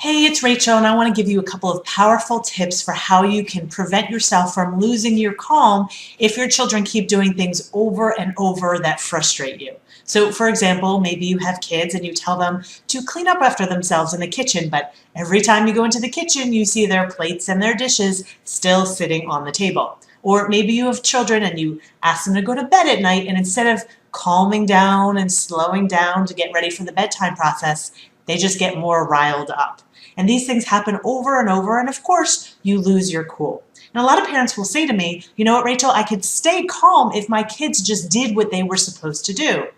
Hey, it's Rachel, and I want to give you a couple of powerful tips for how you can prevent yourself from losing your calm if your children keep doing things over and over that frustrate you. So, for example, maybe you have kids and you tell them to clean up after themselves in the kitchen, but every time you go into the kitchen, you see their plates and their dishes still sitting on the table. Or maybe you have children and you ask them to go to bed at night, and instead of calming down and slowing down to get ready for the bedtime process, they just get more riled up. And these things happen over and over, and of course, you lose your cool. And a lot of parents will say to me, you know what, Rachel, I could stay calm if my kids just did what they were supposed to do.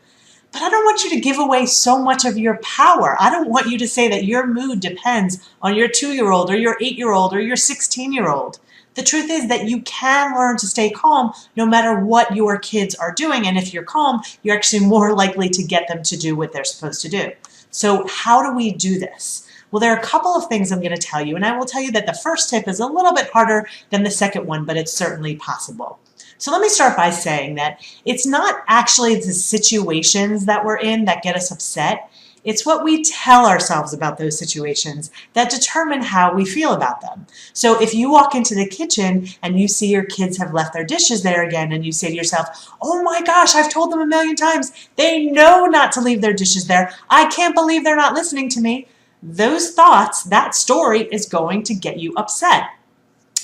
But I don't want you to give away so much of your power. I don't want you to say that your mood depends on your 2-year-old or your 8-year-old or your 16-year-old. The truth is that you can learn to stay calm no matter what your kids are doing. And if you're calm, you're actually more likely to get them to do what they're supposed to do. So how do we do this? Well, there are a couple of things I'm going to tell you, and I will tell you that the first tip is a little bit harder than the second one, but it's certainly possible. So let me start by saying that it's not actually the situations that we're in that get us upset. It's what we tell ourselves about those situations that determine how we feel about them. So if you walk into the kitchen and you see your kids have left their dishes there again, and you say to yourself, oh my gosh, I've told them a million times, they know not to leave their dishes there. I can't believe they're not listening to me. Those thoughts, that story is going to get you upset.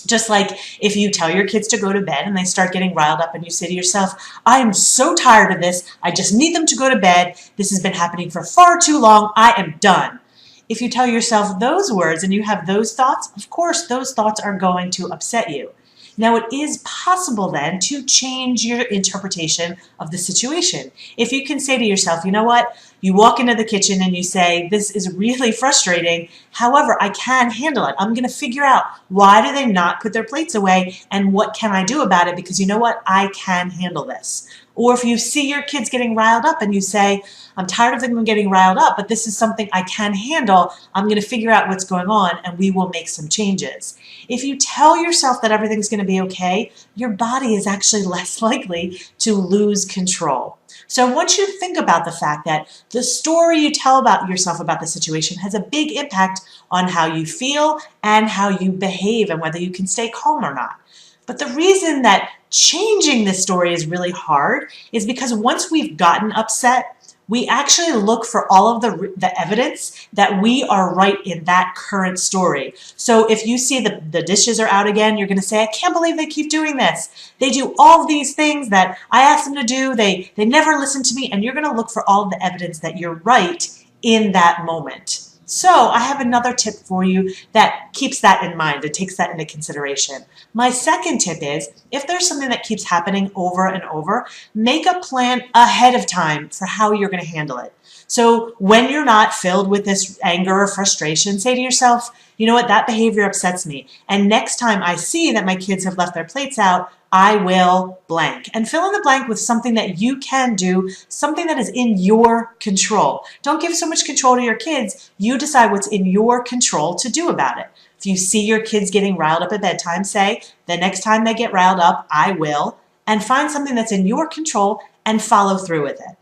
Just like if you tell your kids to go to bed and they start getting riled up and you say to yourself, I am so tired of this. I just need them to go to bed. This has been happening for far too long. I am done. If you tell yourself those words and you have those thoughts, of course, those thoughts are going to upset you. Now, it is possible then to change your interpretation of the situation. If you can say to yourself, you know what, you walk into the kitchen and you say, this is really frustrating. However, I can handle it. I'm going to figure out why do they not put their plates away and what can I do about it, because you know what, I can handle this. Or if you see your kids getting riled up and you say, I'm tired of them getting riled up, but this is something I can handle. I'm going to figure out what's going on and we will make some changes. If you tell yourself that everything's going to be okay, your body is actually less likely to lose control. So I want you to think about the fact that the story you tell about yourself about the situation has a big impact on how you feel and how you behave and whether you can stay calm or not. But the reason that changing this story is really hard is because once we've gotten upset, we actually look for all of the evidence that we are right in that current story. So if you see the dishes are out again, you're going to say, I can't believe they keep doing this. They do all of these things that I asked them to do. They never listen to me. And you're going to look for all of the evidence that you're right in that moment. So I have another tip for you that keeps that in mind, that takes that into consideration. My second tip is, if there's something that keeps happening over and over, make a plan ahead of time for how you're going to handle it. So when you're not filled with this anger or frustration, say to yourself, you know what, that behavior upsets me. And next time I see that my kids have left their plates out, I will blank. And fill in the blank with something that you can do, something that is in your control. Don't give so much control to your kids. You decide what's in your control to do about it. If you see your kids getting riled up at bedtime, say, the next time they get riled up, I will, and find something that's in your control and follow through with it.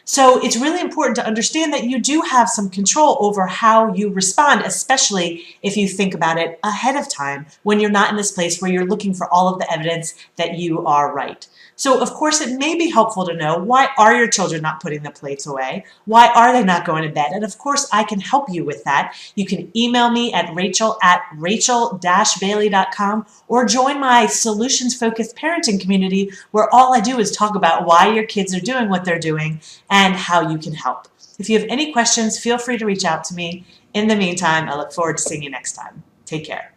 So it's really important to understand that you do have some control over how you respond, especially if you think about it ahead of time when you're not in this place where you're looking for all of the evidence that you are right. So of course it may be helpful to know, why are your children not putting the plates away? Why are they not going to bed? And of course I can help you with that. You can email me at rachel@bailey.com or join my solutions-focused parenting community where all I do is talk about why your kids are doing what they're doing and how you can help. If you have any questions, feel free to reach out to me. In the meantime, I look forward to seeing you next time. Take care.